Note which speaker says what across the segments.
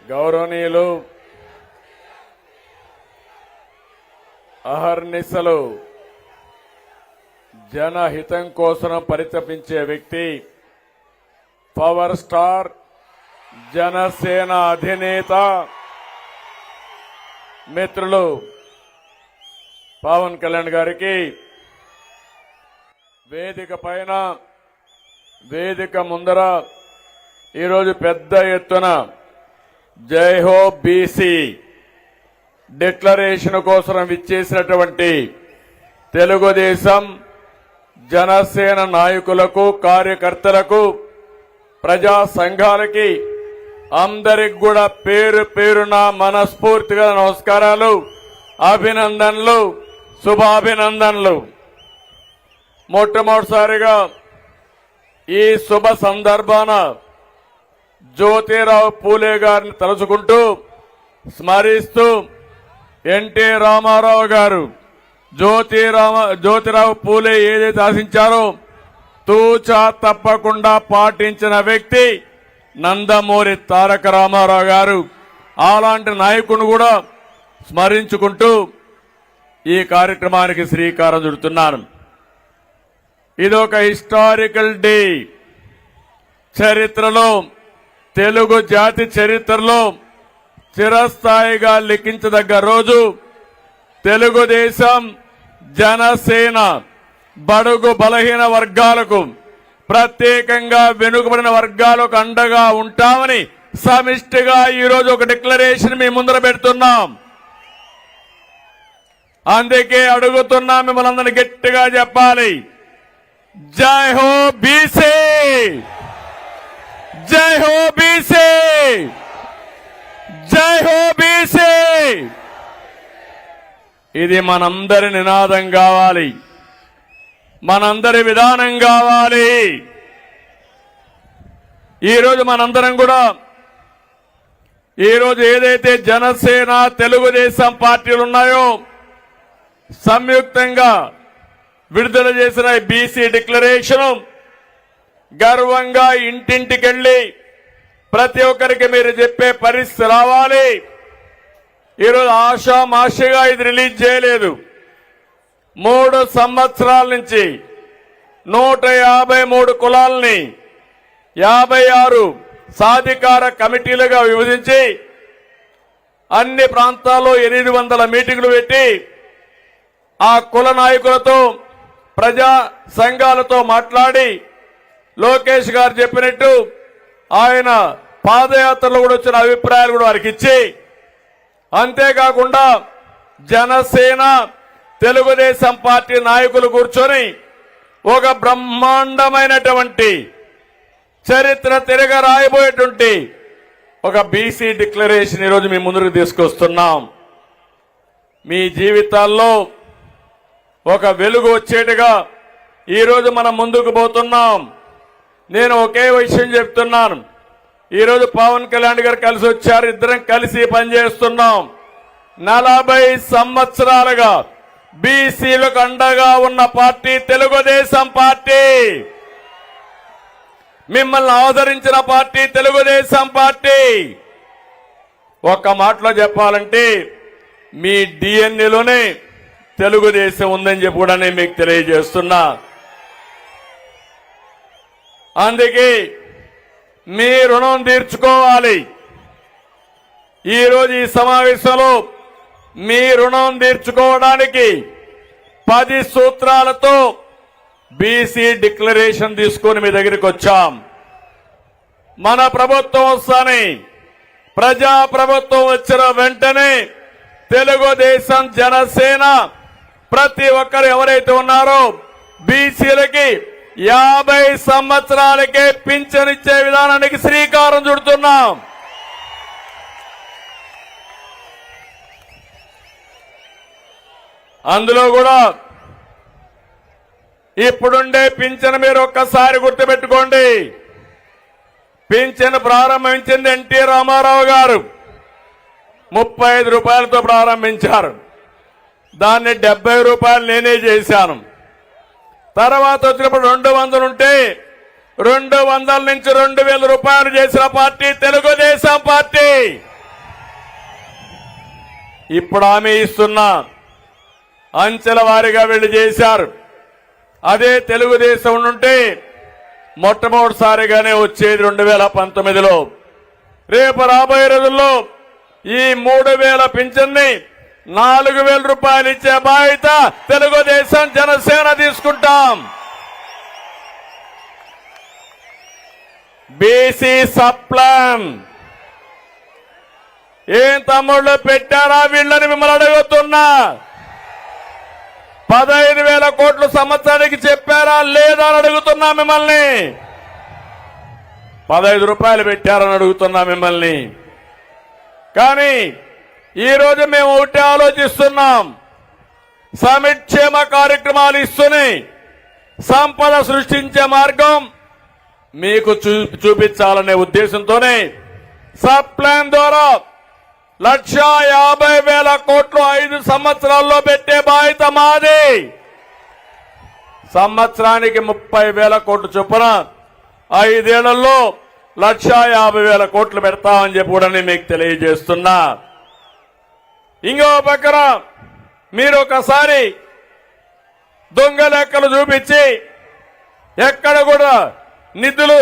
Speaker 1: గౌరవనీయులు అహర్నిశలు జనహితం కోసం పరితపించే వ్యక్తి, పవర్ స్టార్ జనసేన అధినేత మిత్రులు పవన్ కళ్యాణ్ గారికి వేదిక పైన వేదిక ముందర ఈరోజు పెద్ద ఎత్తున జై హో బీసీ డిక్లరేషన్ కోసం విచ్చేసినటువంటి తెలుగుదేశం జనసేన నాయకులకు, కార్యకర్తలకు, ప్రజా సంఘాలకి అందరికి కూడా పేరు పేరున మనస్ఫూర్తిగా నమస్కారాలు, అభినందనలు, శుభాభినందనలు. మొట్టమొదటిసారిగా ఈ శుభ సందర్భాన జ్యోతిరావు పూలే గారిని తలుచుకుంటూ స్మరిస్తూ ఎన్టీ రామారావు గారు జ్యోతిరావు పూలే ఏదైతే ఆశించారో తూచా తప్పకుండా పాటించిన వ్యక్తి నందమూరి తారక రామారావు గారు. అలాంటి నాయకుని కూడా స్మరించుకుంటూ ఈ కార్యక్రమానికి శ్రీకారం చుడుతున్నాను. ఇదొక హిస్టారికల్ డే. చరిత్రలో, తెలుగు జాతి చరిత్రలో చిరస్థాయిగా లిఖించదగ్గ రోజు. తెలుగుదేశం జనసేన బడుగు బలహీన వర్గాలకు, ప్రత్యేకంగా వెనుకబడిన వర్గాలకు అండగా ఉంటామని సమిష్టిగా ఈరోజు ఒక డిక్లరేషన్ మీ ముందర పెడుతున్నాం. అందుకే అడుగుతున్నా, మిమ్మల్ని అందరినీ గట్టిగా చెప్పాలి, జై హో బీసీ, జై హో బీసీ, జై హో బీసీ. ఇది మనందరి నినాదం కావాలి, మనందరి విధానం కావాలి. ఈరోజు మనందరం కూడా ఈరోజు ఏదైతే జనసేన తెలుగుదేశం పార్టీలు ఉన్నాయో సంయుక్తంగా విడుదల చేసిన బీసీ డిక్లరేషన్ గర్వంగా ఇంటింటికెళ్లి ప్రతి ఒక్కరికి మీరు చెప్పే పరిస్థితి రావాలి. ఈరోజు ఆషామాషిగా ఇది రిలీజ్ చేయలేదు. 3 సంవత్సరాల నుంచి 153 కులాలని 56 సాధికార కమిటీలుగా విభజించి అన్ని ప్రాంతాల్లో 800 మీటింగులు పెట్టి ఆ కుల నాయకులతో, ప్రజా సంఘాలతో మాట్లాడి లోకేష్ గారు చెప్పినట్టు ఆయన పాదయాత్రలో కూడా వచ్చిన అభిప్రాయాలు కూడా వారికి ఇచ్చి, అంతేకాకుండా జనసేన తెలుగుదేశం పార్టీ నాయకులు కూర్చొని ఒక బ్రహ్మాండమైనటువంటి చరిత్ర తిరగ రాయబోయేటువంటి ఒక బీసీ డిక్లరేషన్ ఈరోజు మీ ముందుకు తీసుకొస్తున్నాం. మీ జీవితాల్లో ఒక వెలుగు వచ్చేట్టుగా ఈరోజు మనం ముందుకు పోతున్నాం. నేను ఒకే విషయం చెప్తున్నాను, ఈరోజు పవన్ కళ్యాణ్ గారు కలిసి వచ్చారు, ఇద్దరం కలిసి పనిచేస్తున్నాం. 40 సంవత్సరాలుగా బీసీలకు అండగా ఉన్న పార్టీ తెలుగుదేశం పార్టీ, మిమ్మల్ని ఆదరించిన పార్టీ తెలుగుదేశం పార్టీ. ఒక్క మాటలో చెప్పాలంటే మీ డిఎన్ఏలోనే తెలుగుదేశం ఉందని చెప్పి కూడా నేను మీకు తెలియజేస్తున్నా. అందుకే మీ రుణం తీర్చుకోవాలి. ఈరోజు ఈ సమావేశంలో మీ రుణం తీర్చుకోవడానికి 10 సూత్రాలతో బీసీ డిక్లరేషన్ తీసుకొని మీ దగ్గరికి వచ్చాం. మన ప్రభుత్వం వస్తానే, ప్రజా ప్రభుత్వం వచ్చిన వెంటనే తెలుగుదేశం జనసేన ప్రతి ఒక్కరు ఎవరైతే ఉన్నారో బీసీలకి 50 సంవత్సరాలకే పింఛన్ ఇచ్చే విధానానికి శ్రీకారం చుడుతున్నాం. అందులో కూడా ఇప్పుడుండే పింఛన్ మీరు ఒక్కసారి గుర్తుపెట్టుకోండి. పింఛన్ ప్రారంభించింది ఎన్టీ రామారావు గారు 35 రూపాయలతో ప్రారంభించారు. దాన్ని 70 రూపాయలు నేనే చేశాను. తర్వాత వచ్చినప్పుడు 200 ఉంటే 200 నుంచి 2000 రూపాయలు చేసిన పార్టీ తెలుగుదేశం పార్టీ. ఇప్పుడు హామీ ఇస్తున్నా, అంచెల వారీగా వీళ్ళు చేశారు. అదే తెలుగుదేశం నుండి మొట్టమొదటిసారిగానే వచ్చేది 2019లో. రేపు రాబోయే రోజుల్లో ఈ 3000 పింఛన్ని 4000 రూపాయలు ఇచ్చే బాధ్యత తెలుగుదేశం జనసేన తీసుకుంటాం. బీసీ సప్లాన్ ఏం తమ్ముళ్ళు పెట్టారా వీళ్ళని మిమ్మల్ని అడుగుతున్నా. 15,000 కోట్లు సంవత్సరానికి చెప్పారా లేదా అని అడుగుతున్నా మిమ్మల్ని. 15 రూపాయలు పెట్టారని అడుగుతున్నా మిమ్మల్ని. కానీ ఈరోజు మేము ఒకటి ఆలోచిస్తున్నాం, సంక్షేమ కార్యక్రమాలు ఇస్తూనే సంపద సృష్టించే మార్గం మీకు చూపించాలనే ఉద్దేశంతోనే సబ్ ప్లాన్ ద్వారా 1,50,000 కోట్లు 5 సంవత్సరాల్లో పెట్టే బాధ్యత మాది. సంవత్సరానికి 30,000 కోట్లు చొప్పున 5 ఏళ్లలో 1,50,000 కోట్లు పెడతామని చెప్పి కూడా నేను మీకు తెలియజేస్తున్నా. ఇంకో పక్కన మీరు ఒకసారి దొంగ లెక్కలు చూపించి ఎక్కడ కూడా నిధులు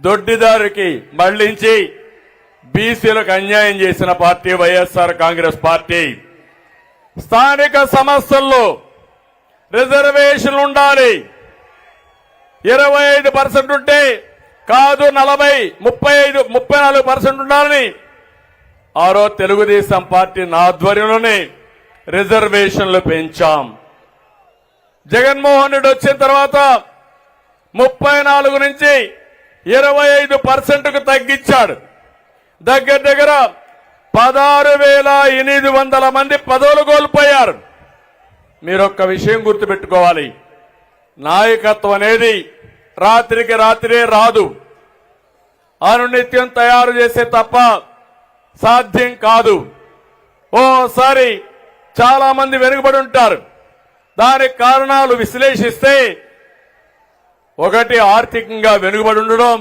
Speaker 1: దొడ్డిదారికి మళ్లించి బీసీలకు అన్యాయం చేసిన పార్టీ వైఎస్ఆర్ కాంగ్రెస్ పార్టీ. స్థానిక సంస్థల్లో రిజర్వేషన్లు ఉండాలి. 25% ఉంటే కాదు 34% ఉండాలని ఆ రోజు తెలుగుదేశం పార్టీ ఆధ్వర్యంలోనే రిజర్వేషన్లు పెంచాం. జగన్మోహన్ రెడ్డి వచ్చిన తర్వాత 34 నుంచి 25%కు తగ్గించాడు. దగ్గర దగ్గర 16,800 మంది పదవులు కోల్పోయారు. మీరొక్క విషయం గుర్తుపెట్టుకోవాలి, నాయకత్వం అనేది రాత్రికి రాత్రే రాదు, అనునిత్యం తయారు చేసే తప్ప సాధ్యం కాదు. ఓసారి చాలా మంది వెనుకబడి ఉంటారు. దానికి కారణాలు విశ్లేషిస్తే ఒకటి ఆర్థికంగా వెనుకబడి ఉండడం,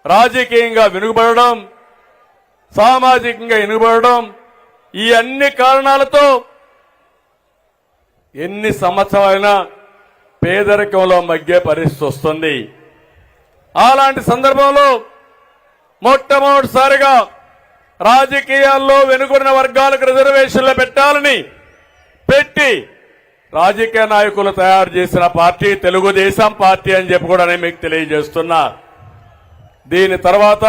Speaker 1: రాజకీయంగా వెనుకబడడం, సామాజికంగా వెనుకబడడం, ఈ అన్ని కారణాలతో ఎన్ని సంవత్సరాలైనా పేదరికంలో మగ్గే పరిస్థితి వస్తుంది. అలాంటి సందర్భంలో మొట్టమొదటిసారిగా రాజకీయాల్లో వెనుకబడిన వర్గాలకు రిజర్వేషన్లు పెట్టాలని పెట్టి రాజకీయ నాయకులు తయారు చేసిన పార్టీ తెలుగుదేశం పార్టీ అని చెప్పి కూడా నేను మీకు తెలియజేస్తున్నా. దీని తర్వాత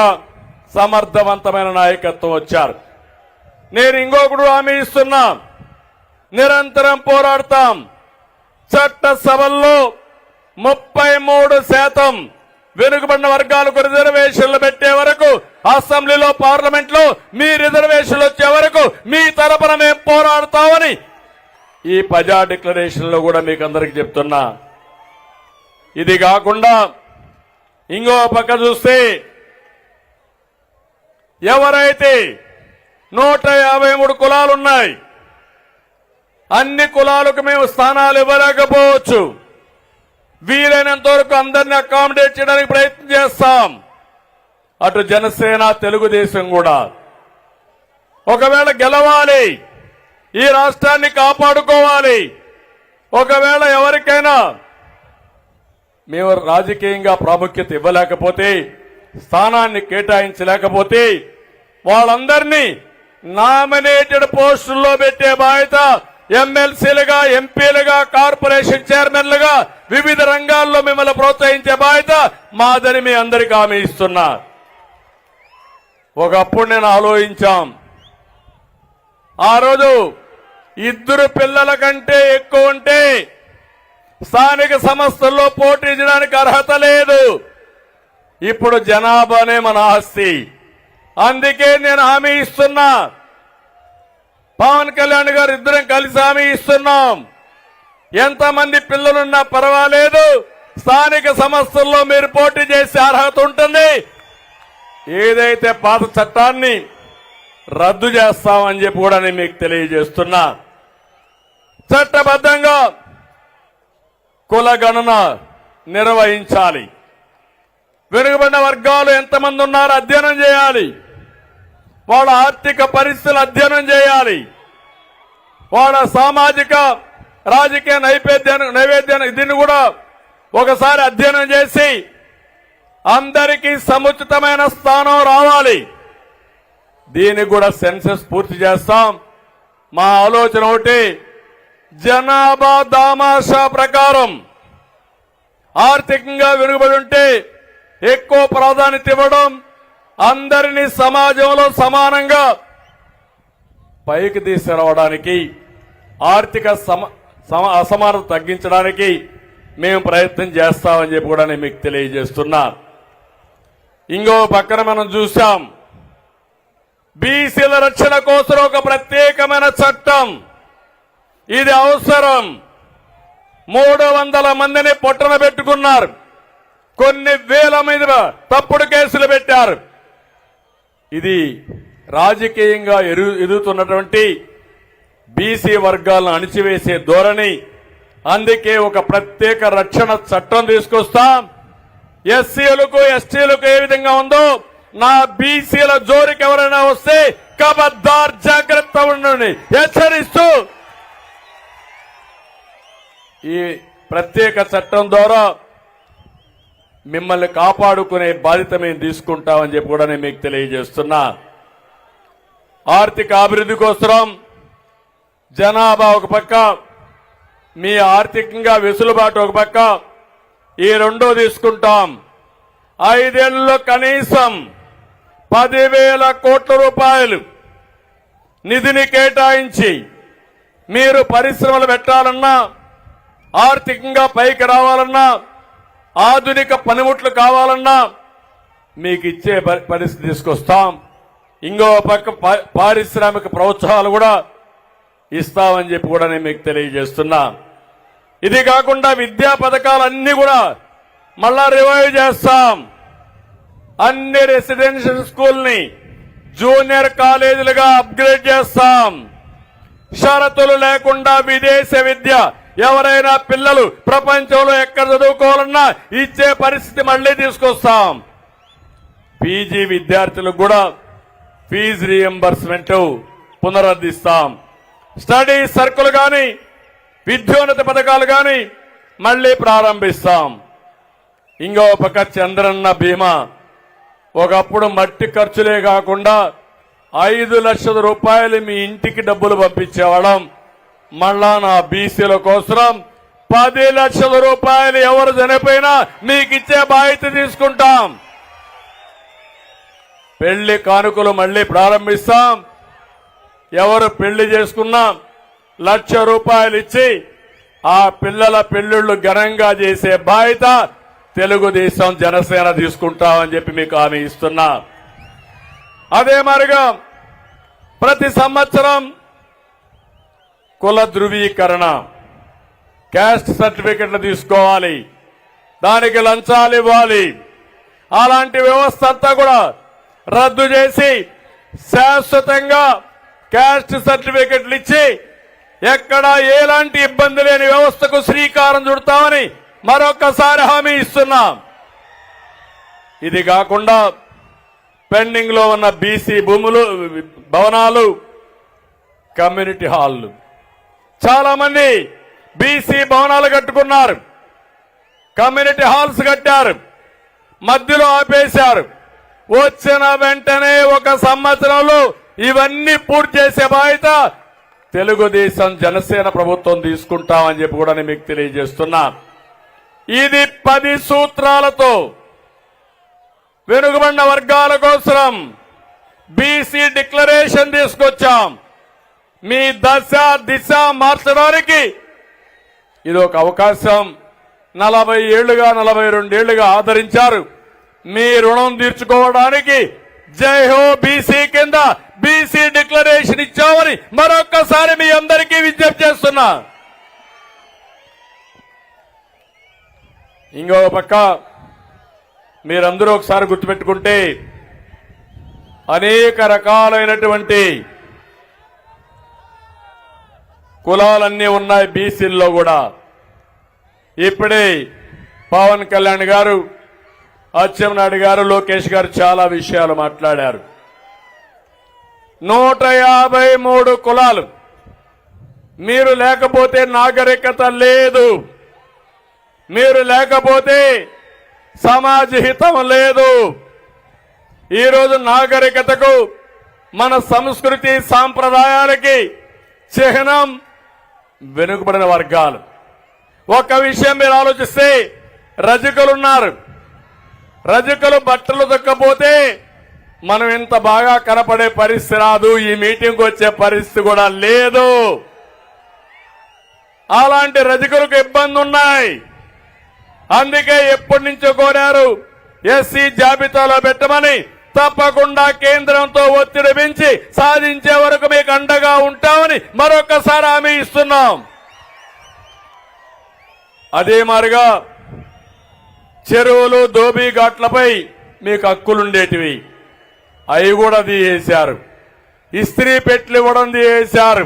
Speaker 1: సమర్థవంతమైన నాయకత్వం వచ్చారు. నేను ఇంకొకడు హామీ ఇస్తున్నా, నిరంతరం పోరాడతాం. చట్టసభల్లో 33% వెనుకబడిన వర్గాలకు రిజర్వేషన్లు పెట్టే వరకు, అసెంబ్లీలో పార్లమెంట్ లో మీ రిజర్వేషన్లు వచ్చే వరకు మీ తరపున మేము పోరాడతామని ఈ ప్రజా డిక్లరేషన్ లో కూడా మీకు అందరికి చెప్తున్నా. ఇది కాకుండా ఇంకో పక్క చూస్తే ఎవరైతే 153 కులాలున్నాయి, అన్ని కులాలకు మేము స్థానాలు ఇవ్వలేకపోవచ్చు. వీలైనంత వరకు అందరినీ అకామిడేట్ చేయడానికి ప్రయత్నం చేస్తాం. అటు జనసేన తెలుగుదేశం కూడా ఒకవేళ గెలవాలి, ఈ రాష్ట్రాన్ని కాపాడుకోవాలి. ఒకవేళ ఎవరికైనా మేము రాజకీయంగా ప్రాముఖ్యత ఇవ్వలేకపోతే, స్థానాన్ని కేటాయించలేకపోతే వాళ్ళందరినీ నామినేటెడ్ పోస్టుల్లో పెట్టే బాధ్యత ఎమ్మెల్సీలుగా, ఎంపీలుగా, కార్పొరేషన్ చైర్మన్లుగా వివిధ రంగాల్లో మిమ్మల్ని ప్రోత్సహించే బాధ్యత మాదని మీ అందరికీ హామీ ఇస్తున్నా. ఒకప్పుడు నేను ఆలోచించాం, ఆ రోజు 2 పిల్లల కంటే ఎక్కువ ఉంటే స్థానిక సంస్థల్లో పోటీ చేయడానికి అర్హత లేదు. ఇప్పుడు జనాభానే మన ఆస్తి. అందుకే నేను హామీ ఇస్తున్నా, పవన్ కళ్యాణ్ గారు ఇద్దరం కలిసి హామీ ఇస్తున్నాం. ఎంతమంది పిల్లలున్నా పర్వాలేదు, స్థానిక సంస్థల్లో మీరు పోటీ చేసే అర్హత ఉంటుంది. ఏదైతే పాత చట్టాన్ని రద్దు చేస్తామని చెప్పి కూడా నేను మీకు తెలియజేస్తున్నా. చట్టబద్ధంగా కుల గణన నిర్వహించాలి. వెనుకబడిన వర్గాలు ఎంతమంది ఉన్నారో అధ్యయనం చేయాలి. వాళ్ళ ఆర్థిక పరిస్థితులు అధ్యయనం చేయాలి. వాళ్ళ సామాజిక రాజకీయ నైవేద్యాన్ని దీన్ని కూడా ఒకసారి అధ్యయనం చేసి అందరికీ సముచితమైన స్థానం రావాలి. దీనికి కూడా సెన్సస్ పూర్తి చేస్తాం. మా ఆలోచన ఒకటి, జనాభా దామాషా ప్రకారం ఆర్థికంగా వెనుకబడి ఉంటే ఎక్కువ ప్రాధాన్యత ఇవ్వడం, అందరినీ సమాజంలో సమానంగా పైకి తీసుకురావడానికి, ఆర్థిక అసమానత తగ్గించడానికి మేము ప్రయత్నం చేస్తామని చెప్పి కూడా నేను మీకు తెలియజేస్తున్నా. ఇంకో పక్కన మనం చూసాం, బీసీల రక్షణ కోసం ఒక ప్రత్యేకమైన చట్టం. ఇది అవసరం. 300 మందిని పొట్టన పెట్టుకున్నారు. కొన్ని వేల మీద తప్పుడు కేసులు పెట్టారు. ఇది రాజకీయంగా ఎదుగుతున్నటువంటి బీసీ వర్గాలను అణిచివేసే ధోరణి. అందుకే ఒక ప్రత్యేక రక్షణ చట్టం తీసుకొస్తాం. ఎస్సీలకు ఎస్టీలకు ఏ విధంగా ఉందో నా బీసీల జోలికి ఎవరైనా వస్తే ఖబర్దార్ జాగ్రత్త ఉండండి హెచ్చరిస్తూ ఈ ప్రత్యేక చట్టం ద్వారా మిమ్మల్ని కాపాడుకునే బాధ్యత మేము తీసుకుంటామని చెప్పి కూడా నేను మీకు తెలియజేస్తున్నా. ఆర్థిక అభివృద్ధి కోసం జనాభా ఒక పక్క, మీ ఆర్థికంగా వెసులుబాటు ఒక పక్క, ఈ రెండో తీసుకుంటాం. 5 ఏళ్లలో కనీసం 10,000 కోట్ల రూపాయలు నిధిని కేటాయించి మీరు పరిశ్రమలు పెట్టాలన్నా, ఆర్థికంగా పైకి రావాలన్నా, ఆధునిక పనిముట్లు కావాలన్నా మీకు ఇచ్చే పరిస్థితి తీసుకొస్తాం. ఇంకో పక్క పారిశ్రామిక ప్రోత్సాహాలు కూడా ఇస్తామని చెప్పి కూడా నేను మీకు తెలియజేస్తున్నా. ఇది కాకుండా విద్యా పథకాలన్నీ కూడా మళ్ళా రివైవ్ చేస్తాం. అన్ని రెసిడెన్షియల్ స్కూల్ని జూనియర్ కాలేజీలుగా అప్గ్రేడ్ చేస్తాం. షరతులు లేకుండా విదేశ విద్య ఎవరైనా పిల్లలు ప్రపంచంలో ఎక్కడ చదువుకోవాలన్నా ఇచ్చే పరిస్థితి మళ్లీ తీసుకొస్తాం. పీజీ విద్యార్థులకు కూడా ఫీజు రీఎంబర్స్మెంట్ పునరుద్ధరిస్తాం. స్టడీ సర్కిల్ గాని, విద్యోన్నత పథకాలు గాని మళ్లీ ప్రారంభిస్తాం. ఇంకో పక్క చంద్రన్న బీమా, ఒకప్పుడు మట్టి ఖర్చులే కాకుండా 5 లక్షల రూపాయలు మీ ఇంటికి డబ్బులు పంపించేవాళ్ళం. మళ్ళా నా బీసీల కోసం 10 లక్షల రూపాయలు ఎవరు చనిపోయినా మీకు ఇచ్చే బాధ్యత తీసుకుంటాం. పెళ్లి కానుకలు మళ్లీ ప్రారంభిస్తాం. ఎవరు పెళ్లి చేసుకున్నా 1 లక్ష రూపాయలు ఇచ్చి ఆ పిల్లల పెళ్లిళ్లు ఘనంగా చేసే బాధ్యత తెలుగుదేశం జనసేన తీసుకుంటామని చెప్పి మీకు హామీ ఇస్తున్నా. అదే మరిగా ప్రతి సంవత్సరం కుల ధృవీకరణ, క్యాస్ట్ సర్టిఫికెట్లు తీసుకోవాలి, దానికి లంచాలు ఇవ్వాలి. అలాంటి వ్యవస్థ అంతా కూడా రద్దు చేసి శాశ్వతంగా క్యాస్ట్ సర్టిఫికెట్లు ఇచ్చి ఎక్కడా ఎలాంటి ఇబ్బంది లేని వ్యవస్థకు శ్రీకారం చుడతామని మరొకసారి హామీ ఇస్తున్నాం. ఇది కాకుండా పెండింగ్ లో ఉన్న బీసీ భూములు, భవనాలు, కమ్యూనిటీ హాళ్లు, చాలా మంది బీసీ భవనాలు కట్టుకున్నారు, కమ్యూనిటీ హాల్స్ కట్టారు, మధ్యలో ఆపేశారు. వచ్చిన వెంటనే 1 సంవత్సరంలో ఇవన్నీ పూర్తి చేసే బాధ్యత తెలుగుదేశం జనసేన ప్రభుత్వం తీసుకుంటామని చెప్పి కూడా నేను మీకు తెలియజేస్తున్నా. ఇది 10 సూత్రాలతో వెనుకబడిన వర్గాల కోసం బీసీ డిక్లరేషన్ తీసుకొచ్చాం. మీ దశ దిశ మార్చడానికి ఇది ఒక అవకాశం. 40 ఏళ్లుగా 42 ఏళ్లుగా ఆదరించారు. మీ రుణం తీర్చుకోవడానికి జై హో బీసీ కింద బీసీ డిక్లరేషన్ ఇచ్చామని మరొక్కసారి మీ అందరికీ విజ్ఞప్తి చేస్తున్నా. ఇంకో పక్క మీరందరూ ఒకసారి గుర్తుపెట్టుకుంటే అనేక రకాలైనటువంటి కులాలన్నీ ఉన్నాయి బీసీల్లో కూడా. ఇప్పుడే పవన్ కళ్యాణ్ గారు, అచ్చెన్నాయుడు గారు, లోకేష్ గారు చాలా విషయాలు మాట్లాడారు. 153 కులాలు. మీరు లేకపోతే నాగరికత లేదు, మీరు లేకపోతే సమాజ హితం లేదు. ఈరోజు నాగరికతకు, మన సంస్కృతి సాంప్రదాయాలకి చిహ్నం వెనుకబడిన వర్గాలు. ఒక విషయం మీరు ఆలోచిస్తే, రజకులున్నారు. రజకులు బట్టలు దొక్కపోతే మనం ఇంత బాగా కనపడే పరిస్థితి రాదు, ఈ మీటింగ్కి వచ్చే పరిస్థితి కూడా లేదు. అలాంటి రజకులకు ఇబ్బంది ఉన్నాయి. అందుకే ఎప్పటి నుంచో కోరారు ఎస్సీ జాబితాలో పెట్టమని. తప్పకుండా కేంద్రంతో ఒత్తిడి పెంచి సాధించే వరకు మీకు అండగా ఉంటామని మరొకసారి హామీ ఇస్తున్నాం. అదే మారిగా చెరువులు, దోబీ ఘాట్లపై మీకు హక్కులుండేటివి, అవి కూడా తీసేశారు. ఇస్త్రీ పెట్లు ఇవ్వడం తీసేశారు.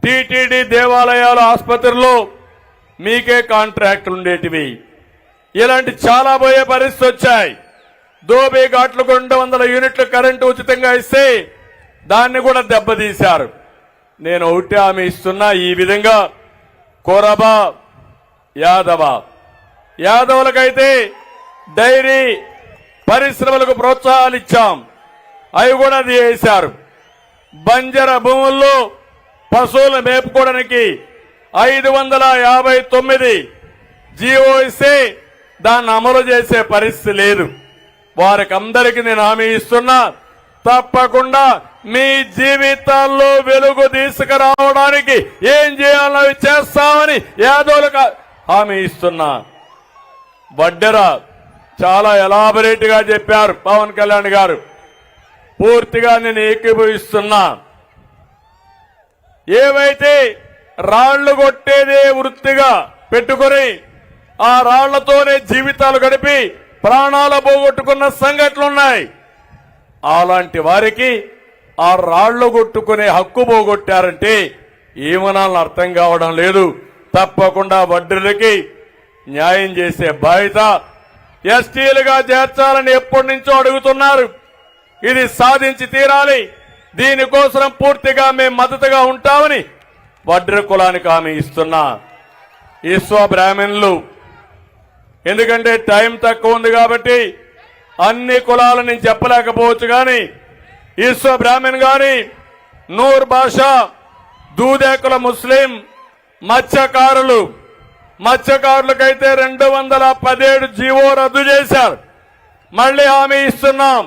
Speaker 1: టీటీడీ దేవాలయాలు, ఆసుపత్రుల్లో మీకే కాంట్రాక్టులు ఉండేటివి. ఇలాంటి చాలా పోయే పరిస్థితి వచ్చాయి. దోబీ ఘాట్లకు 200 యూనిట్లు కరెంటు ఉచితంగా ఇస్తే దాన్ని కూడా దెబ్బతీశారు. నేను ఒకటి హామీ ఇస్తున్నా, ఈ విధంగా కోరబా, యాదవులకైతే డైరీ పరిశ్రమలకు ప్రోత్సాహాలు ఇచ్చాం, అవి కూడా తీసేశారు. బంజర భూముల్లో పశువులు మేపుకోవడానికి 559 జీవో ఇస్తే దాన్ని అమలు చేసే పరిస్థితి లేదు. వారికి అందరికీ నేను హామీ ఇస్తున్నా, తప్పకుండా మీ జీవితాల్లో వెలుగు తీసుకురావడానికి ఏం చేయాలో చేస్తామని యాదవులకు హామీ ఇస్తున్నా. వడ్డెర చాలా ఎలాబరేట్ గా చెప్పారు పవన్ కళ్యాణ్ గారు, పూర్తిగా నేను ఏకీభవిస్తున్నా. ఏవైతే రాళ్లు కొట్టేదే వృత్తిగా పెట్టుకుని ఆ రాళ్లతోనే జీవితాలు గడిపి ప్రాణాలు పోగొట్టుకున్న సంఘటనలున్నాయి. అలాంటి వారికి ఆ రాళ్లు కొట్టుకునే హక్కు పోగొట్టారంటే ఏమనాలని అర్థం కావడం లేదు. తప్పకుండా వడ్డీలకి న్యాయం చేసే బాధ్యత ఎస్టీలుగా చేర్చాలని ఎప్పటి నుంచో అడుగుతున్నారు. ఇది సాధించి తీరాలి. దీనికోసం పూర్తిగా మేము మద్దతుగా ఉంటామని వడ్డీ కులానికి హామీ ఇస్తున్నా. ఈశ్వ బ్రాహ్మణులు, ఎందుకంటే టైం తక్కువ ఉంది కాబట్టి అన్ని కులాలు నేను చెప్పలేకపోవచ్చు, కానీ ఈశ్వ బ్రాహ్మణ్ గాని, నూర్ భాషా, దూదేకుల ముస్లిం, మత్స్యకారులకైతే 217 జీవో రద్దు చేశారు. మళ్లీ హామీ ఇస్తున్నాం,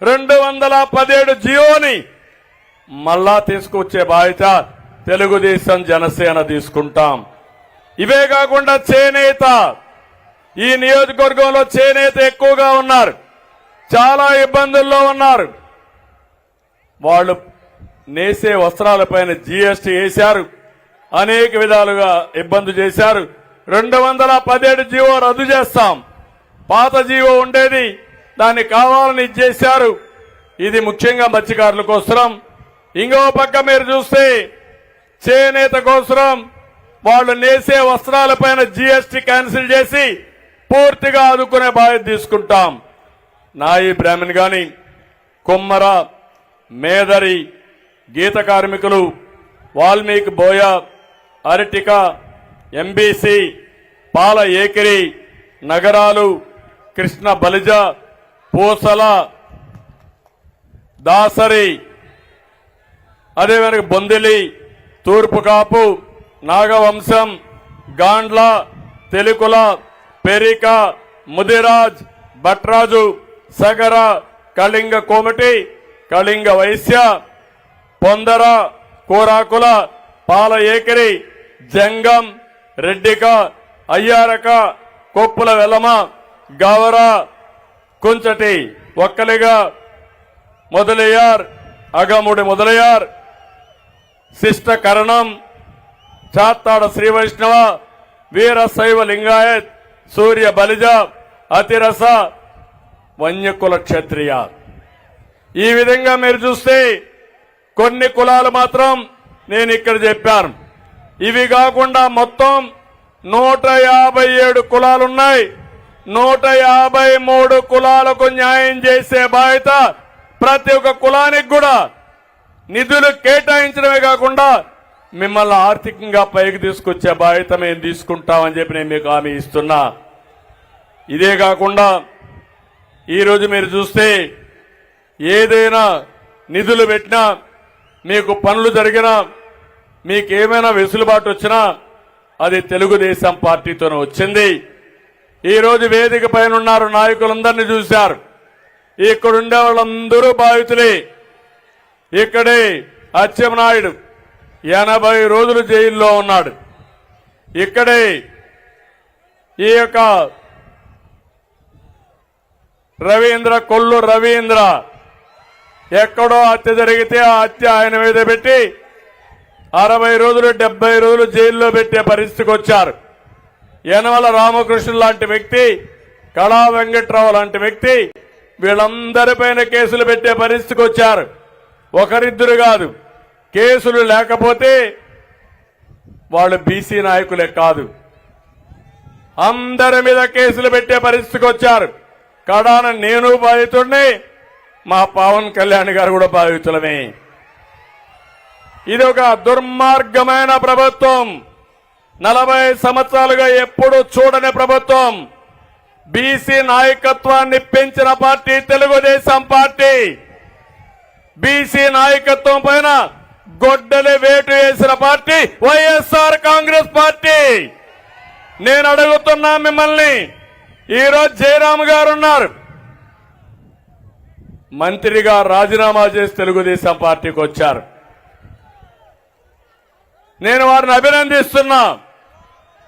Speaker 1: 217 జీవోని మళ్ళా తీసుకొచ్చే బాధ్యత తెలుగుదేశం, జనసేన తీసుకుంటాం. ఇవే కాకుండా చేనేత, ఈ నియోజకవర్గంలో చేనేత ఎక్కువగా ఉన్నారు, చాలా ఇబ్బందుల్లో ఉన్నారు. వాళ్ళు నేసే వస్త్రాలపైన జీఎస్టీ వేశారు, అనేక విధాలుగా ఇబ్బంది చేశారు. 217 జీవో రద్దు చేస్తాం. పాత జీవో ఉండేది, దాన్ని కావాలని ఇచ్చేశారు. ఇది ముఖ్యంగా మత్స్యకారుల కోసం. ఇంకో పక్క మీరు చూస్తే చేనేత కోసం వాళ్ళు నేసే వస్త్రాలపైన జీఎస్టీ క్యాన్సిల్ చేసి పూర్తిగా ఆదుకునే బాధ్యత తీసుకుంటాం. నాయి బ్రాహ్మణ్ గాని, కుమ్మర, మేదరి, గీత కార్మికులు, వాల్మీకి బోయ, అరటిక, ఎంబీసీ, పాల ఏకిరి, నగరాలు, కృష్ణ బలిజ, పూసల, దాసరి, అదేవిధంగా బొందిలి, తూర్పు కాపు, నాగవంశం, గాండ్ల, తెలుకుల, పెరిక, ముదిరాజ్, భట్రాజు, సగర, కళింగ కోమటి, కళింగ వైశ్య, పొందర, కోరాకుల, పాల ఏకిరి, జంగం, రెడ్డిక, అయ్యారక, కొప్పుల వెలమ, గవర, కుంచటి, ఒక్కలిగా, మొదలయ్యార్, అగముడి మొదలయ్యార్, శిష్ట కరణం, చాత్తాడ శ్రీ వైష్ణవ, వీర శైవ లింగాయత్, సూర్య బలిజ, అతిరస, వన్యకుల క్షత్రియ. ఈ విధంగా మీరు చూస్తే కొన్ని కులాలు మాత్రం నేను ఇక్కడ చెప్పాను. ఇవి కాకుండా మొత్తం 157 కులాలున్నాయి. 153 కులాలకు న్యాయం చేసే బాధ్యత ప్రతి ఒక్క కులానికి కూడా నిధులు కేటాయించడమే కాకుండా మిమ్మల్ని ఆర్థికంగా పైకి తీసుకొచ్చే బాధ్యత మేము తీసుకుంటామని చెప్పి నేను మీకు హామీ ఇస్తున్నా. ఇదే కాకుండా ఈరోజు మీరు చూస్తే ఏదైనా నిధులు పెట్టినా, మీకు పనులు జరిగినా, మీకేమైనా వెసులుబాటు వచ్చినా అది తెలుగుదేశం పార్టీతోనే వచ్చింది. ఈరోజు వేదిక పైన ఉన్నారు, నాయకులందరినీ చూశారు. ఇక్కడుండే వాళ్ళందరూ బాధితులే. ఇక్కడే అచ్చెన్నాయుడు 80 రోజులు జైల్లో ఉన్నాడు. ఇక్కడే ఈ యొక్క కొల్లు రవీంద్ర ఎక్కడో హత్య జరిగితే ఆ హత్య ఆయన మీద పెట్టి 60 రోజులు 70 రోజులు జైల్లో పెట్టే పరిస్థితికి వచ్చారు. యనమల రామకృష్ణ లాంటి వ్యక్తి, కళా వెంకట్రావు లాంటి వ్యక్తి, వీళ్ళందరిపైన కేసులు పెట్టే పరిస్థితికి వచ్చారు. ఒకరిద్దరు కాదు, కేసులు లేకపోతే వాళ్ళు బీసీ నాయకులే కాదు, అందరి మీద కేసులు పెట్టే పరిస్థితికి వచ్చారు. కడాన నేను బాధితుడిని, మా పవన్ కళ్యాణ్ గారు కూడా బాధితులమే. ఇది ఒక దుర్మార్గమైన ప్రభుత్వం. 40 సంవత్సరాలుగా ఎప్పుడు చూడని ప్రభుత్వం. బీసీ నాయకత్వాన్ని పెంచిన పార్టీ తెలుగుదేశం పార్టీ. బీసీ నాయకత్వం పైన గొడ్డలి వేటు వేసిన పార్టీ వైఎస్ఆర్ కాంగ్రెస్ పార్టీ. నేను అడుగుతున్నా మిమ్మల్ని, ఈరోజు జయరామ్ గారు ఉన్నారు, మంత్రిగా రాజీనామా చేసి తెలుగుదేశం పార్టీకి వచ్చారు. నేను వారిని అభినందిస్తున్నా.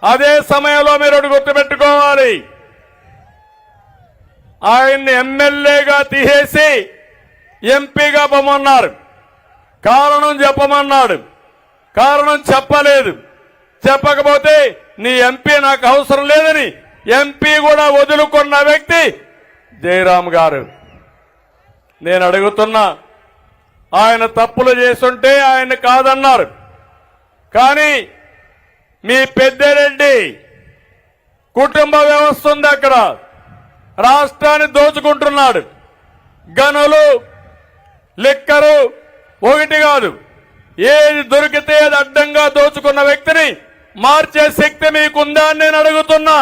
Speaker 1: అదే సమయంలో మీరు ఒకటి గుర్తుపెట్టుకోవాలి, ఆయన్ని ఎమ్మెల్యేగా తీసేసి ఎంపీగా పొమ్మన్నారు. కారణం చెప్పమన్నాడు, కారణం చెప్పలేదు. చెప్పకపోతే నీ ఎంపీ నాకు అవసరం లేదని ఎంపీ కూడా వదులుకున్న వ్యక్తి జయరామ్ గారు. నేను అడుగుతున్నా, ఆయన తప్పులు చేస్తుంటే ఆయన కాదన్నారు. కానీ మీ పెద్దిరెడ్డి కుటుంబ వ్యవస్థ ఉంది అక్కడ, రాష్ట్రాన్ని దోచుకుంటున్నాడు. గనులు, లిక్కరు ఒకటి కాదు, ఏది దొరికితే అది అడ్డంగా దోచుకున్న వ్యక్తిని మార్చే శక్తి మీకుందా అని నేను అడుగుతున్నా.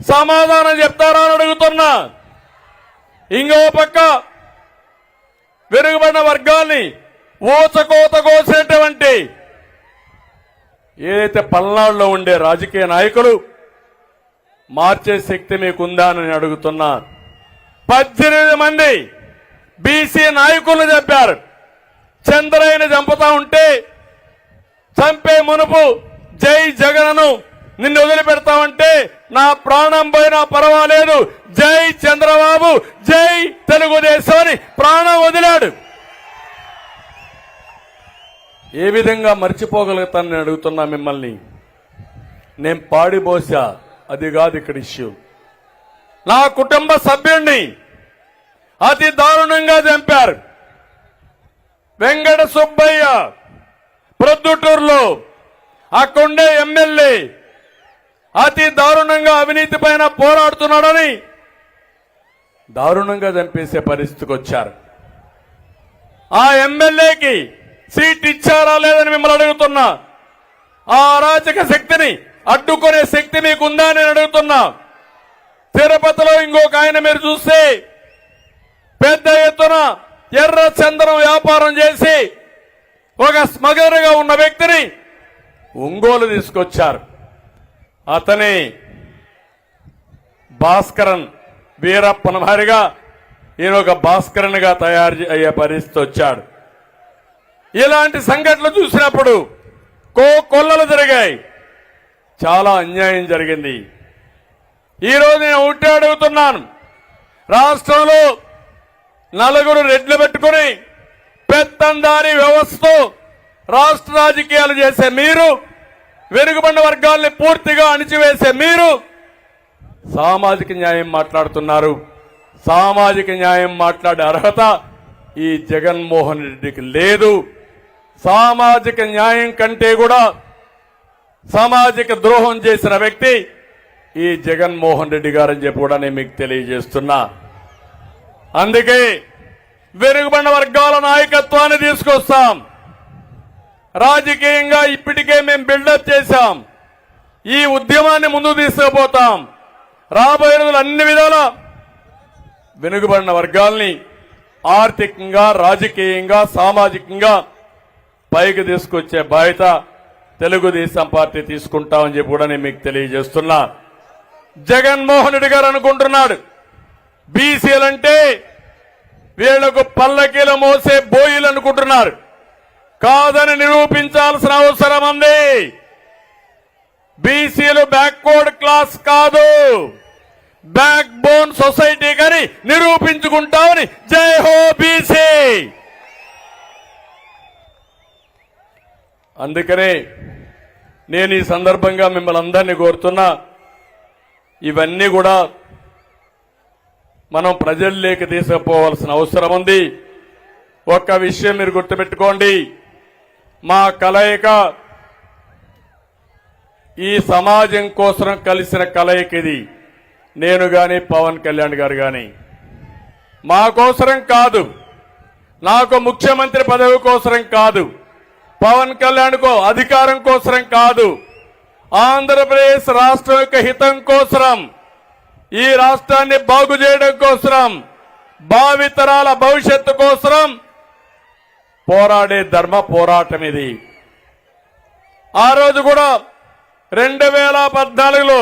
Speaker 1: సమాధానం చెప్తారా అని అడుగుతున్నా. ఇంకో పక్క వెనుకబడిన వర్గాల్ని ఊచకోత కోసేటువంటి ఏదైతే పల్నాడులో ఉండే రాజకీయ నాయకులు మార్చే శక్తి మీకుందా అని అడుగుతున్నా. 18 మంది బీసీ నాయకులు చెప్పారు, చంద్రయ్యని చంపుతా ఉంటే చంపే మునుపు జై జగన్ను నిన్ను వదిలిపెడతామంటే నా ప్రాణం పోయినా పర్వాలేదు, జై చంద్రబాబు, జై తెలుగుదేశం అని ప్రాణం వదిలాడు. ఏ విధంగా మర్చిపోగలుగుతానని అడుగుతున్నా మిమ్మల్ని. నేను పాడిపోసా, అది కాదు ఇక్కడ ఇష్యూ. నా కుటుంబ సభ్యుణ్ణి అతి దారుణంగా చంపారు. వెంకట సుబ్బయ్య ప్రొద్దుటూరులో అక్కడుండే ఎమ్మెల్యే అతి దారుణంగా అవినీతి పైన పోరాడుతున్నాడని దారుణంగా చంపేసే పరిస్థితికి వచ్చారు. ఆ ఎమ్మెల్యేకి సీట్ ఇచ్చారా లేదని మిమ్మల్ని అడుగుతున్నా. ఆ అరాచక శక్తిని అడ్డుకునే శక్తి మీకుందా అని అడుగుతున్నా. తిరుపతిలో ఇంకొక ఆయన మీరు చూస్తే పెద్ద ఎత్తున ఎర్ర చందనం వ్యాపారం చేసి ఒక స్మగ్లర్గా ఉన్న వ్యక్తిని ఒంగోలు తీసుకొచ్చారు. అతని భాస్కరన్ వీరప్పన మారిగా ఈయన ఒక భాస్కరన్ గా తయారు అయ్యే పరిస్థితి వచ్చాడు. ఇలాంటి సంఘటనలు చూసినప్పుడు కొల్లలు జరిగాయి, చాలా అన్యాయం జరిగింది. ఈరోజు నేను ఒకటే అడుగుతున్నాను, రాష్ట్రంలో 4 రెడ్లు పెట్టుకుని పెత్తందారీ వ్యవస్థతో రాష్ట్ర రాజకీయాలు చేసే మీరు, వెనుకబడిన వర్గాల్ని పూర్తిగా అణిచివేసే మీరు సామాజిక న్యాయం మాట్లాడుతున్నారు. సామాజిక న్యాయం మాట్లాడే అర్హత ఈ జగన్మోహన్ రెడ్డికి లేదు. సామాజిక న్యాయం కంటే కూడా సామాజిక ద్రోహం చేసిన వ్యక్తి ఈ జగన్మోహన్ రెడ్డి గారని చెప్పి కూడా నేను మీకు తెలియజేస్తున్నా. అందుకే వెనుకబడిన వర్గాల నాయకత్వాన్ని తీసుకొస్తాం. రాజకీయంగా ఇప్పటికే మేము బిల్డప్ చేశాం. ఈ ఉద్యమాన్ని ముందుకు తీసుకుపోతాం. రాబోయే రోజులు అన్ని విధాల వెనుకబడిన వర్గాల్ని ఆర్థికంగా, రాజకీయంగా, సామాజికంగా పైకి తీసుకొచ్చే బాధ్యత తెలుగుదేశం పార్టీ తీసుకుంటామని చెప్పి కూడా నేను మీకు తెలియజేస్తున్నా. జగన్మోహన్ రెడ్డి గారు అనుకుంటున్నాడు బీసీలంటే వీళ్లకు పల్లకీలు మోసే బోయిలు అనుకుంటున్నారు. కాదని నిరూపించాల్సిన అవసరం ఉంది. బీసీలు బ్యాక్వర్డ్ క్లాస్ కాదు, బ్యాక్ బోన్ సొసైటీ కానీ నిరూపించుకుంటామని జై హో బీసీ. అందుకనే నేను ఈ సందర్భంగా మిమ్మల్ని అందరినీ కోరుతున్నా, ఇవన్నీ కూడా మనం ప్రజల్లోకి తీసుకుపోవాల్సిన అవసరం ఉంది. ఒక్క విషయం మీరు గుర్తుపెట్టుకోండి, మా కలయిక ఈ సమాజం కోసం కలిసిన కలయిక ఇది. నేను గాని పవన్ కళ్యాణ్ గారు గాని మా కోసరం కాదు, నాకు ముఖ్యమంత్రి పదవి కోసరం కాదు, పవన్ కళ్యాణ్ కో అధికారం కోసరం కాదు, ఆంధ్రప్రదేశ్ రాష్ట్రం యొక్క హితం కోసరం, ఈ రాష్ట్రాన్ని బాగు చేయడం కోసరం, భావితరాల భవిష్యత్తు కోసరం పోరాడే ధర్మ పోరాటం ఇది. ఆ రోజు కూడా 2014లో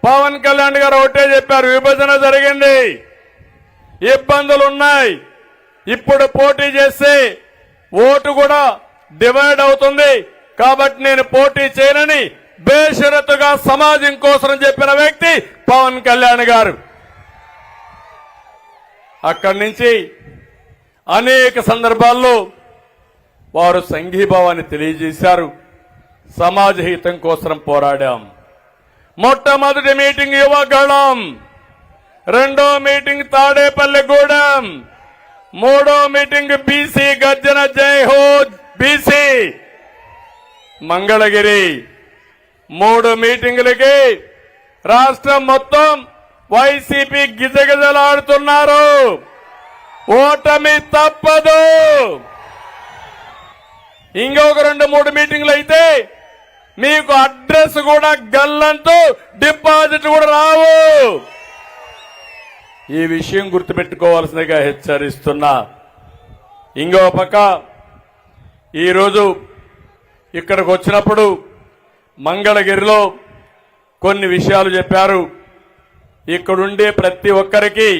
Speaker 1: పవన్ కళ్యాణ్ గారు ఒకటే చెప్పారు, విభజన జరిగింది, ఇబ్బందులున్నాయి, ఇప్పుడు పోటీ చేస్తే ఓటు కూడా డివైడ్ అవుతుంది, కాబట్టి నేను పోటీ చేయనని బేషరతుగా సమాజం కోసం చెప్పిన వ్యక్తి పవన్ కళ్యాణ్ గారు. అక్కడి నుంచి అనేక సందర్భాల్లో వారు సంఘీభావాన్ని తెలియజేశారు. సమాజ హితం కోసం పోరాడాం. మొట్టమొదటి మీటింగ్ యువగళం, రెండో మీటింగ్ తాడేపల్లిగూడెం, మూడో మీటింగ్ బీసీ గర్జన జై హో బీసీ మంగళగిరి. 3 మీటింగులకి రాష్ట్రం మొత్తం వైసీపీ గిజగిజలాడుతున్నారు. ఓటమి తప్పదు. ఇంకొక 2-3 మీటింగులు అయితే మీకు అడ్రస్ కూడా గల్లంతు, డిపాజిట్ కూడా రావు. ఈ విషయం గుర్తుపెట్టుకోవాల్సిందిగా హెచ్చరిస్తున్నా. ఇంకో పక్క ఈరోజు ఇక్కడికి వచ్చినప్పుడు మంగళగిరిలో కొన్ని విషయాలు చెప్పారు. ఇక్కడుండే ప్రతి ఒక్కరికి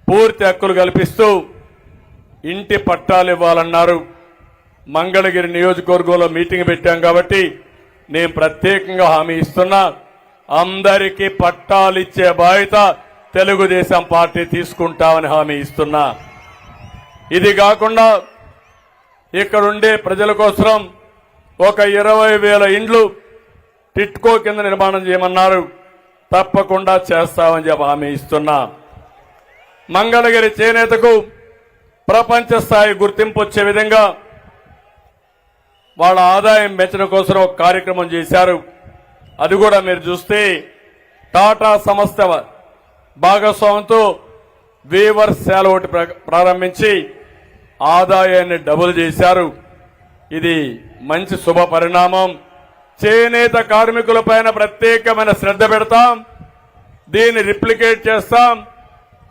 Speaker 1: పూర్తి హక్కులు కల్పిస్తూ ఇంటి పట్టాలు ఇవ్వాలన్నారు. మంగళగిరి నియోజకవర్గంలో మీటింగ్ పెట్టాం కాబట్టి నేను ప్రత్యేకంగా హామీ ఇస్తున్నా, అందరికీ పట్టాలు ఇచ్చే బాధ్యత తెలుగుదేశం పార్టీ తీసుకుంటామని హామీ ఇస్తున్నా. ఇది కాకుండా ఇక్కడుండే ప్రజల కోసం ఒక 20,000 ఇండ్లు టిట్కో కింద నిర్మాణం చేయమన్నారు. తప్పకుండా చేస్తామని చెప్పి హామీ ఇస్తున్నా. మంగళగిరి చేనేతకు ప్రపంచ స్థాయి గుర్తింపు వచ్చే విధంగా వాళ్ళ ఆదాయం పెంచడం కోసం ఒక కార్యక్రమం చేశారు. అది కూడా మీరు చూస్తే టాటా సంస్థ భాగస్వామ్యంతో వీవర్స్ శాల ఒకటి ప్రారంభించి ఆదాయాన్ని డబుల్ చేశారు. ఇది మంచి శుభ పరిణామం. చేనేత కార్మికులపైన ప్రత్యేకమైన శ్రద్ధ పెడతాం, దీన్ని రిప్లికేట్ చేస్తాం,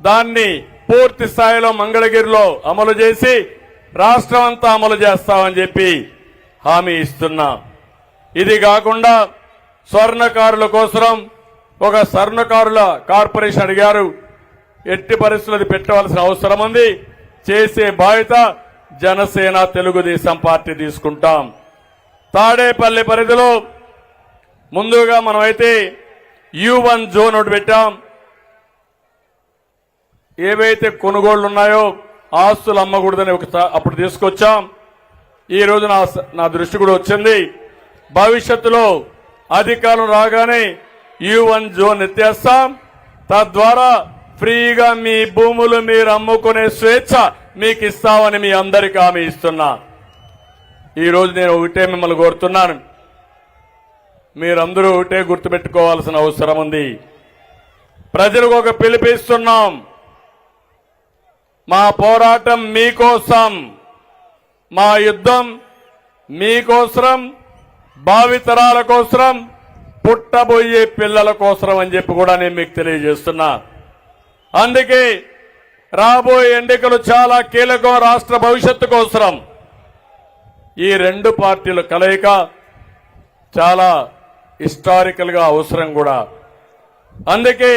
Speaker 1: దాన్ని పూర్తి స్థాయిలో మంగళగిరిలో అమలు చేసి రాష్ట్రం అంతా అమలు చేస్తామని చెప్పి హామీ ఇస్తున్నా. ఇది కాకుండా స్వర్ణకారుల కోసం ఒక స్వర్ణకారుల కార్పొరేషన్ అడిగారు. ఎట్టి పరిస్థితులు పెట్టవలసిన అవసరం ఉంది. చేసే బాధ్యత జనసేన తెలుగుదేశం పార్టీ తీసుకుంటాం. తాడేపల్లి పరిధిలో ముందుగా మనమైతే U1 జోన్ ఒకటి పెట్టాం. ఏవైతే కొనుగోళ్లు ఉన్నాయో ఆస్తులు అమ్మకూడదని అప్పుడు తీసుకొచ్చాం. ఈ రోజు నా దృష్టి కూడా వచ్చింది. భవిష్యత్తులో అధికారులు రాగానే U1 జోన్ ఎత్తేస్తాం. తద్వారా ఫ్రీగా మీ భూములు మీరు అమ్ముకునే స్వేచ్ఛ మీకు ఇస్తామని మీ అందరికీ హామీ ఇస్తున్నా. ఈ రోజు నేను ఒకటే మిమ్మల్ని కోరుతున్నాను, మీరందరూ ఒకటే గుర్తుపెట్టుకోవాల్సిన అవసరం ఉంది. ప్రజలకు ఒక పిలుపిస్తున్నాం. మా పోరాటం మీకోసం, మా యుద్ధం మీకోసం, భావితరాల కోసం, పుట్టబోయే పిల్లల కోసం అని చెప్పి కూడా నేను మీకు తెలియజేస్తున్నా. అందుకే రాబోయే ఎన్నికలు చాలా కీలకం రాష్ట్ర భవిష్యత్తు కోసం. ఈ రెండు పార్టీల కలయిక చాలా హిస్టారికల్ గా అవసరం కూడా. అందుకే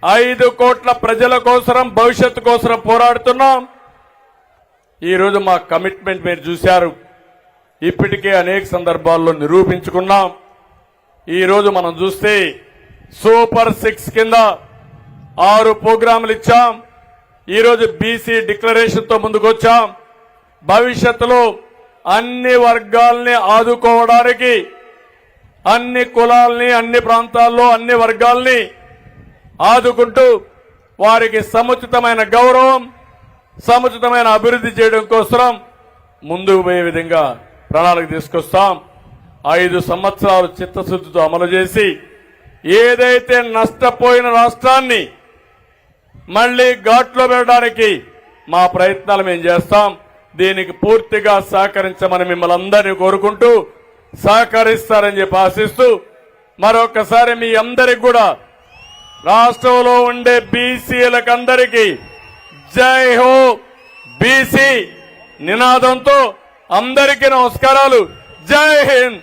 Speaker 1: 5 కోట్ల ప్రజల కోసం, భవిష్యత్తు కోసం పోరాడుతున్నాం. ఈరోజు మా కమిట్మెంట్ మీరు చూశారు. ఇప్పటికే అనేక సందర్భాల్లో నిరూపించుకున్నాం. ఈరోజు మనం చూస్తే సూపర్ 6 కింద 6 ప్రోగ్రాములు ఇచ్చాం. ఈరోజు బీసీ డిక్లరేషన్ తో ముందుకొచ్చాం. భవిష్యత్తులో అన్ని వర్గాల్ని ఆదుకోవడానికి, అన్ని కులాల్ని, అన్ని ప్రాంతాల్లో అన్ని వర్గాల్ని ఆదుకుంటూ వారికి సముచితమైన గౌరవం, సముచితమైన అభివృద్ధి చేయడం కోసం ముందుకు పోయే విధంగా ప్రణాళిక తీసుకొస్తాం. 5 సంవత్సరాలు చిత్తశుద్ధితో అమలు చేసి ఏదైతే నష్టపోయిన రాష్ట్రాన్ని మళ్లీ ఘాట్లో పెట్టడానికి మా ప్రయత్నాలు మేము చేస్తాం. దీనికి పూర్తిగా సహకరించమని మిమ్మల్ని అందరినీ కోరుకుంటూ, సహకరిస్తారని చెప్పి ఆశిస్తూ, మరొకసారి మీ అందరికి కూడా రాష్ట్రంలో ఉండే బీసీలకందరికీ జై హో బీసీ నినాదంతో అందరికీ నమస్కారాలు. జై హింద్.